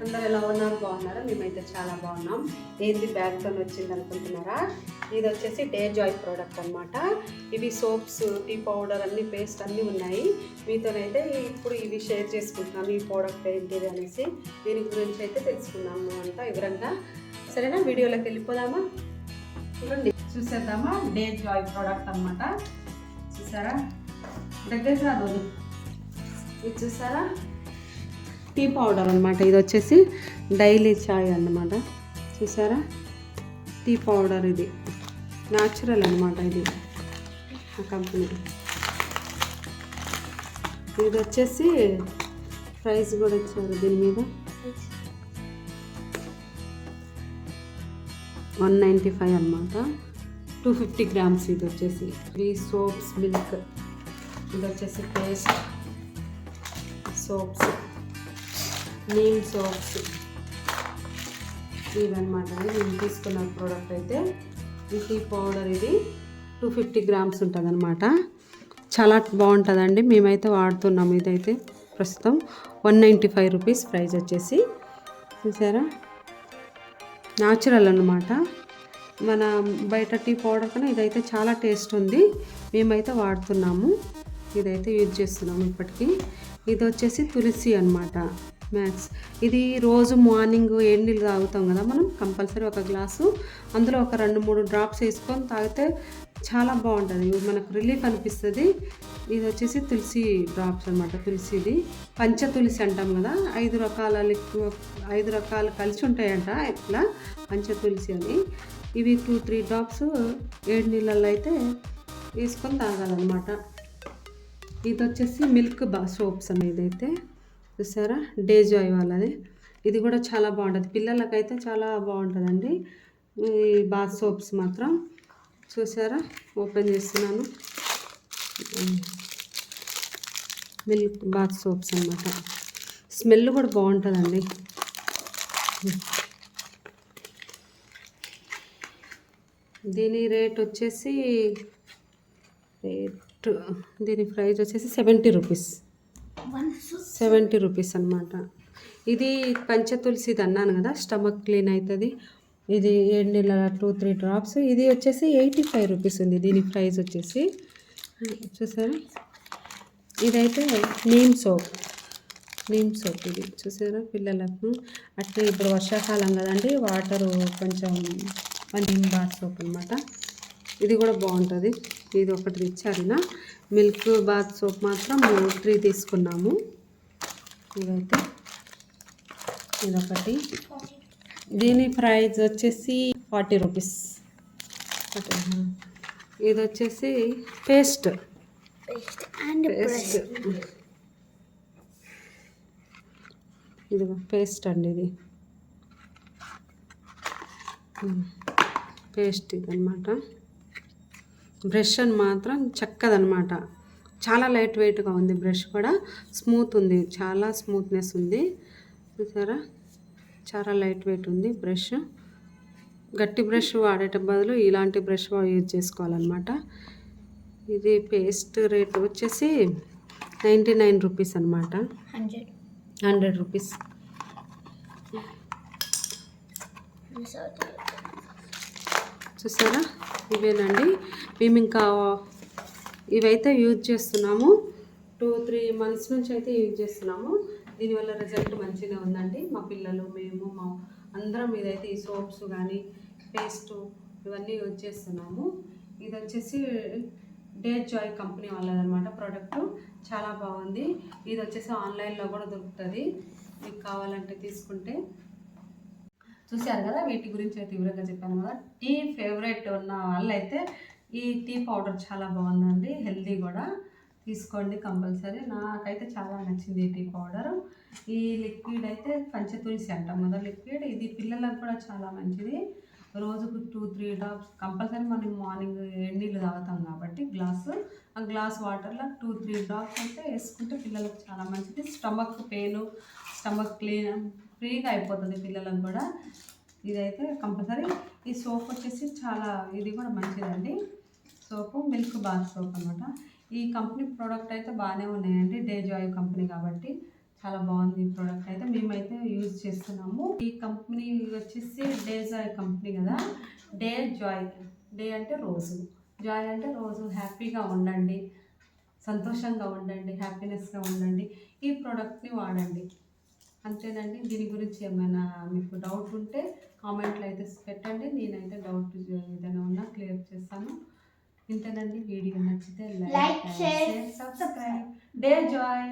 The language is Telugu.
అందరూ ఎలా ఉన్నారు? బాగున్నారా? మేమైతే చాలా బాగున్నాం. ఏంది బ్యాగ్తో వచ్చింది అనుకుంటున్నారా? ఇది వచ్చేసి డే జాయ్ ప్రోడక్ట్ అనమాట. ఇవి సోప్స్, టీ పౌడర్ అన్ని పేస్ట్ అన్నీ ఉన్నాయి. మీతోనైతే ఇప్పుడు ఇవి షేర్ చేసుకుంటున్నాము. ఈ ప్రోడక్ట్ ఏంటిది అనేసి దీని గురించి అయితే తెలుసుకున్నాము అంట వివరంగా. సరేనా, వీడియోలోకి వెళ్ళిపోదామా? చూడండి, చూసేద్దామా? డే జాయ్ ప్రోడక్ట్ అనమాట. చూసారా, దగ్గర రాదు. ఇది చూసారా, టీ పౌడర్ అనమాట. ఇది వచ్చేసి డైలీ చాయ్ అన్నమాట. చూసారా, టీ పౌడర్. ఇది న్యాచురల్ అనమాట. ఇది ఆ కంపెనీ. ఇది వచ్చేసి ప్రైస్ కూడా ఇచ్చారు దీని మీద, 195 అనమాట. 250 grams. ఇది వచ్చేసి ఈ సోప్స్, మిల్క్. ఇది వచ్చేసి పేస్ట్, సోప్స్, నీమ్ సోప్స్ ఇవన్నమాట. నేను తీసుకున్న ప్రోడక్ట్ అయితే ఈ టీ పౌడర్. ఇది 250 grams ఉంటుంది అనమాట. చాలా బాగుంటుందండి. మేమైతే వాడుతున్నాము. ఇదైతే ప్రస్తుతం 195 రూపీస్ ప్రైస్ వచ్చేసి. చూసారా, న్యాచురల్ అనమాట. మన బయట టీ పౌడర్ కన్నా ఇదైతే చాలా టేస్ట్ ఉంది. మేమైతే వాడుతున్నాము. ఇదైతే యూజ్ చేస్తున్నాము ఇప్పటికీ. ఇది వచ్చేసి తులసి అనమాట, మ్యాక్స్. ఇది రోజు మార్నింగ్ నీళ్ళు తాగుతాం కదా మనం, కంపల్సరీ ఒక గ్లాసు, అందులో ఒక 2-3 డ్రాప్స్ వేసుకొని తాగితే చాలా బాగుంటుంది. మనకు రిలీఫ్ అనిపిస్తుంది. ఇది వచ్చేసి తులసి డ్రాప్స్ అనమాట. తులసిది పంచ తులసి అంటాం కదా, 5 రకాలు కలిసి ఉంటాయంట ఇట్లా, పంచ తులసి అని. ఇవి 2-3 డ్రాప్స్ నీళ్ళల్లో అయితే వేసుకొని తాగాలన్నమాట. ఇది వచ్చేసి మిల్క్ సోప్స్ అనేది అయితే. చూసారా, డే జాయ్ వాళ్ళది. ఇది కూడా చాలా బాగుంటుంది, పిల్లలకైతే చాలా బాగుంటుందండి ఈ బాత్ సోప్స్ మాత్రం. చూసారా, ఓపెన్ చేస్తున్నాను. మిల్క్ బాత్ సోప్స్ అన్నమాట. స్మెల్ కూడా బాగుంటుందండి. దీని రేట్ వచ్చేసి దీని ప్రైస్ వచ్చేసి 70 రూపీస్. 70 రూపీస్ అనమాట. ఇది పంచ తులసిది అన్నాను కదా, స్టమక్ క్లీన్ అవుతుంది. ఇది 2-3 డ్రాప్స్. ఇది వచ్చేసి 85 రూపీస్ ఉంది దీని ప్రైస్ వచ్చేసి. చూసారా, ఇదైతే నీమ్ సోప్. ఇది చూసారా, పిల్లలకు అట్లా. ఇప్పుడు వర్షాకాలం కదండి, వాటరు కొంచెం నీమ్ బాత్ సోప్ అనమాట. ఇది కూడా బాగుంటుంది. ఇది ఒకటి తెచ్చారు. మిల్క్ బాత్ సోప్ మాత్రం 3 తీసుకున్నాము. ఇదైతే ఇదొకటి. దీని ప్రైస్ వచ్చేసి 40 రూపీస్. ఇది వచ్చేసి పేస్ట్. ఇది పేస్ట్ అండి. ఇది పేస్ట్ ఇదన్నమాట. బ్రష్ అని మాత్రం చక్కదనమాట. చాలా లైట్ వెయిట్గా ఉంది. బ్రష్ కూడా స్మూత్ ఉంది, చాలా స్మూత్నెస్ ఉంది. చూసారా, చాలా లైట్ వెయిట్ ఉంది బ్రష్. గట్టి బ్రష్ వాడేట బదులు ఇలాంటి బ్రష్ యూజ్ చేసుకోవాలన్నమాట. ఇది పేస్ట్ రేట్ వచ్చేసి 99 రూపీస్ అనమాట. 100 రూపీస్. చూసారా, ఇవేనండి. మేము ఇంకా ఇవైతే యూజ్ చేస్తున్నాము. 2-3 months నుంచి అయితే యూజ్ చేస్తున్నాము. దీనివల్ల రిజల్ట్ మంచిగా ఉందండి. మా పిల్లలు, మేము, మా అందరం ఇదైతే ఈ సోప్స్ కానీ పేస్ట్ ఇవన్నీ యూజ్ చేస్తున్నాము. ఇది వచ్చేసి డే జాయ్ కంపెనీ వాళ్ళదనమాట ప్రోడక్ట్. చాలా బాగుంది. ఇది వచ్చేసి ఆన్లైన్లో కూడా దొరుకుతుంది, మీకు కావాలంటే తీసుకుంటే. చూశారు కదా, వీటి గురించి అయితే వివరంగా చెప్పాను కదా. టీ ఫేవరెట్ ఉన్న వాళ్ళైతే ఈ టీ పౌడర్ చాలా బాగుందండి, హెల్దీ కూడా. తీసుకోండి కంపల్సరీ. నాకైతే చాలా నచ్చింది ఈ టీ పౌడర్. ఈ లిక్విడ్ అయితే పంచతులసి అంటాం కదా లిక్విడ్. ఇది పిల్లలకు కూడా చాలా మంచిది. రోజుకు 2-3 డ్రాప్స్ కంపల్సరీ. మనం మార్నింగ్ నీళ్ళు తాగుతాం కాబట్టి ఆ గ్లాస్ వాటర్లో 2-3 డ్రాప్స్ అయితే వేసుకుంటే పిల్లలకు చాలా మంచిది. స్టమక్ పెయిన్, స్టమక్ క్లీన్ ఫ్రీగా అయిపోతుంది పిల్లలకు కూడా. ఇదైతే కంపల్సరీ. ఈ సోప్ వచ్చేసి చాలా, ఇది కూడా మంచిదండి సోపు. మిల్క్ బాత్ సోప్ అనమాట. ఈ కంపెనీ ప్రోడక్ట్ అయితే బాగానే ఉన్నాయండి, డే జాయ్ కంపెనీ కాబట్టి చాలా బాగుంది ఈ ప్రోడక్ట్ అయితే మేమైతే యూజ్ చేస్తున్నాము. ఈ కంపెనీ వచ్చేసి డే జాయ్ కంపెనీ కదా. డే జాయ్, డే అంటే రోజు, జాయ్ అంటే రోజు. హ్యాపీగా ఉండండి, సంతోషంగా ఉండండి, హ్యాపీనెస్గా ఉండండి, ఈ ప్రోడక్ట్ని వాడండి. అంతేనండి. దీని గురించి ఏమైనా మీకు డౌట్ ఉంటే కామెంట్లో అయితే పెట్టండి. నేనైతే డౌట్ ఏదైనా ఉన్నా క్లియర్ చేస్తాను. ఇంతేనండి. వీడియో నచ్చితే like, share, subscribe. Day Joy.